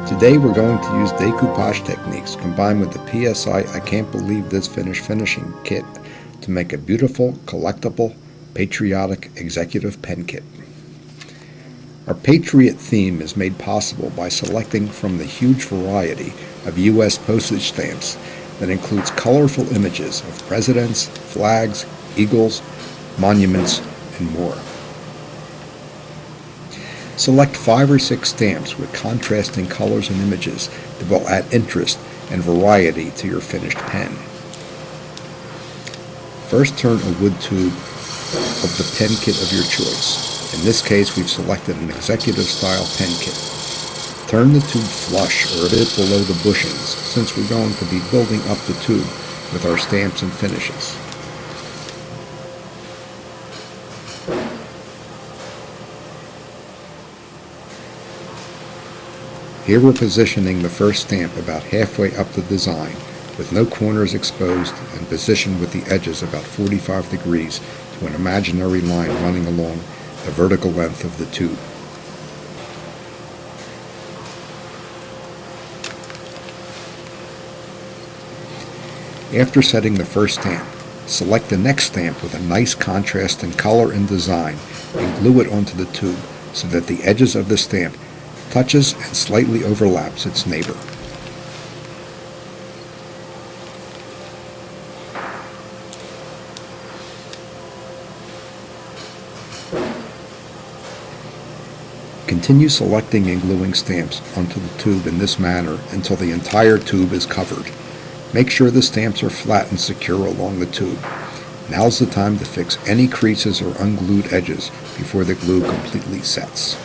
Today we're going to use decoupage techniques combined with the PSI I Can't Believe This finishing kit to make a beautiful, collectible, patriotic executive pen kit. Our Patriot theme is made possible by selecting from the huge variety of U.S. postage stamps that includes colorful images of presidents, flags, eagles, monuments, and more. Select 5 or 6 stamps with contrasting colors and images that will add interest and variety to your finished pen. First, turn a wood tube of the pen kit of your choice. In this case, we've selected an executive style pen kit. Turn the tube flush or a bit below the bushings, since we're going to be building up the tube with our stamps and finishes. Here we're positioning the first stamp about halfway up the design, with no corners exposed and positioned with the edges about 45 degrees to an imaginary line running along the vertical length of the tube. After setting the first stamp, select the next stamp with a nice contrast in color and design and glue it onto the tube so that the edges of the stamp touches and slightly overlaps its neighbor. Continue selecting and gluing stamps onto the tube in this manner until the entire tube is covered. Make sure the stamps are flat and secure along the tube. Now's the time to fix any creases or unglued edges before the glue completely sets.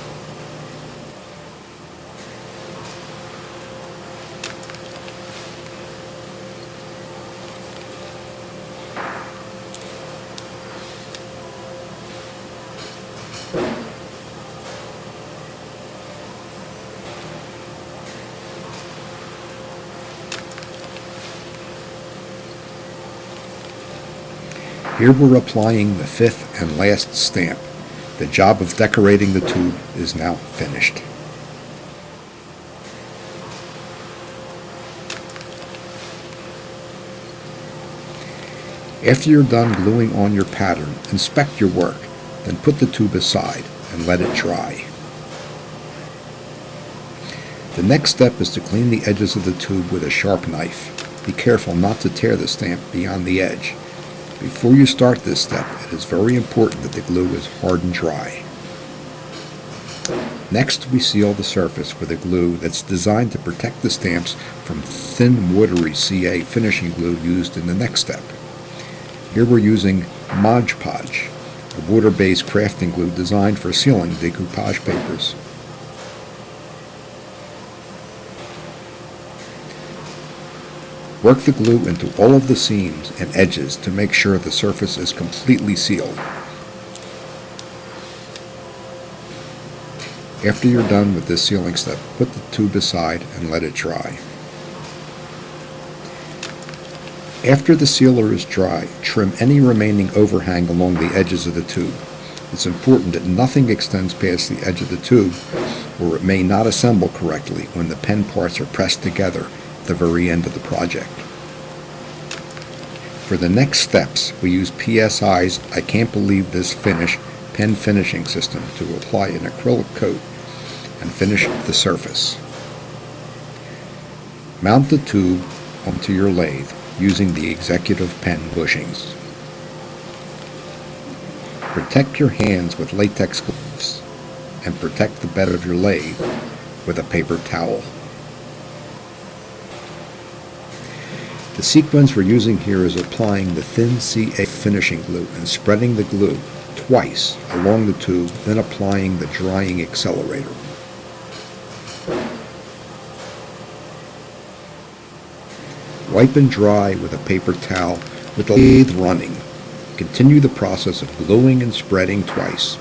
Here we're applying the 5th and last stamp. The job of decorating the tube is now finished. After you're done gluing on your pattern, inspect your work, then put the tube aside and let it dry. The next step is to clean the edges of the tube with a sharp knife. Be careful not to tear the stamp beyond the edge. Before you start this step, it is very important that the glue is hard and dry. Next, we seal the surface with a glue that's designed to protect the stamps from thin, watery CA finishing glue used in the next step. Here we're using Mod Podge, a water-based crafting glue designed for sealing decoupage papers. Work the glue into all of the seams and edges to make sure the surface is completely sealed. After you're done with this sealing step, put the tube aside and let it dry. After the sealer is dry, trim any remaining overhang along the edges of the tube. It's important that nothing extends past the edge of the tube, or it may not assemble correctly when the pen parts are pressed together the very end of the project. For the next steps, we use PSI's I Can't Believe This pen finishing system to apply an acrylic coat and finish the surface. Mount the tube onto your lathe using the executive pen bushings. Protect your hands with latex gloves and protect the bed of your lathe with a paper towel. The sequence we're using here is applying the thin CA finishing glue and spreading the glue twice along the tube, then applying the drying accelerator. Wipe and dry with a paper towel with the lathe running. Continue the process of gluing and spreading twice,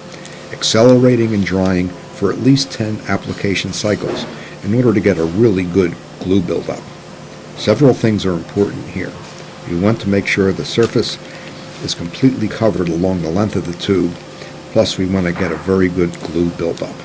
accelerating and drying for at least 10 application cycles in order to get a really good glue buildup. Several things are important here. You want to make sure the surface is completely covered along the length of the tube, plus we want to get a very good glue buildup.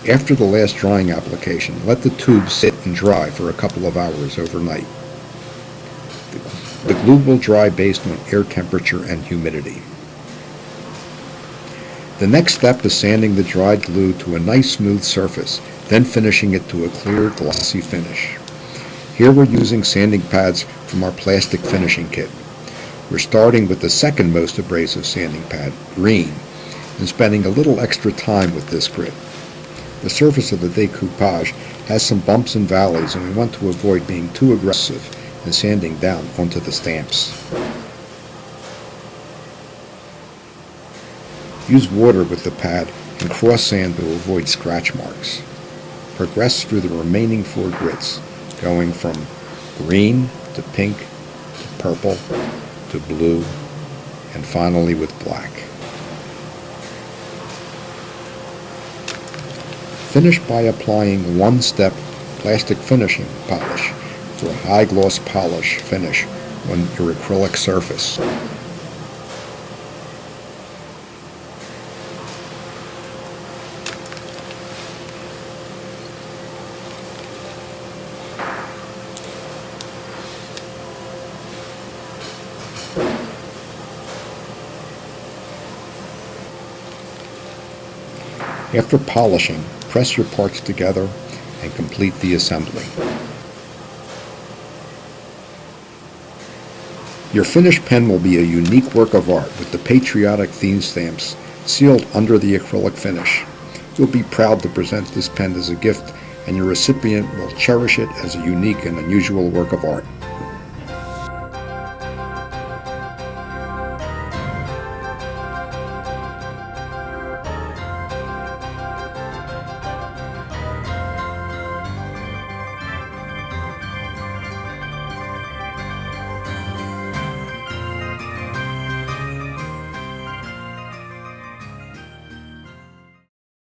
After the last drying application, let the tube sit and dry for a couple of hours overnight. The glue will dry based on air temperature and humidity. The next step is sanding the dried glue to a nice smooth surface, then finishing it to a clear, glossy finish. Here we're using sanding pads from our plastic finishing kit. We're starting with the second most abrasive sanding pad, green, and spending a little extra time with this grit. The surface of the decoupage has some bumps and valleys, and we want to avoid being too aggressive in sanding down onto the stamps. Use water with the pad and cross sand to avoid scratch marks. Progress through the remaining 4 grits, going from green to pink to purple to blue, and finally with black. Finish by applying 1-step plastic finishing polish for a high gloss polish finish on your acrylic surface. After polishing, press your parts together and complete the assembly. Your finished pen will be a unique work of art with the patriotic theme stamps sealed under the acrylic finish. You'll be proud to present this pen as a gift, and your recipient will cherish it as a unique and unusual work of art.